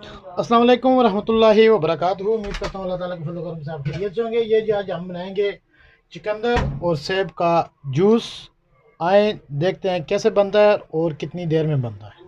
अस्सलाम वालेकुम रहमतुल्लाहि व बरकातुहू। उम्मीद करता हूँ अल्लाह ताला के फजल करम से आप खैरियत से होंगे। ये जी आज हम बनाएंगे चिकंदर और सेब का जूस। आए देखते हैं कैसे बनता है और कितनी देर में बनता है।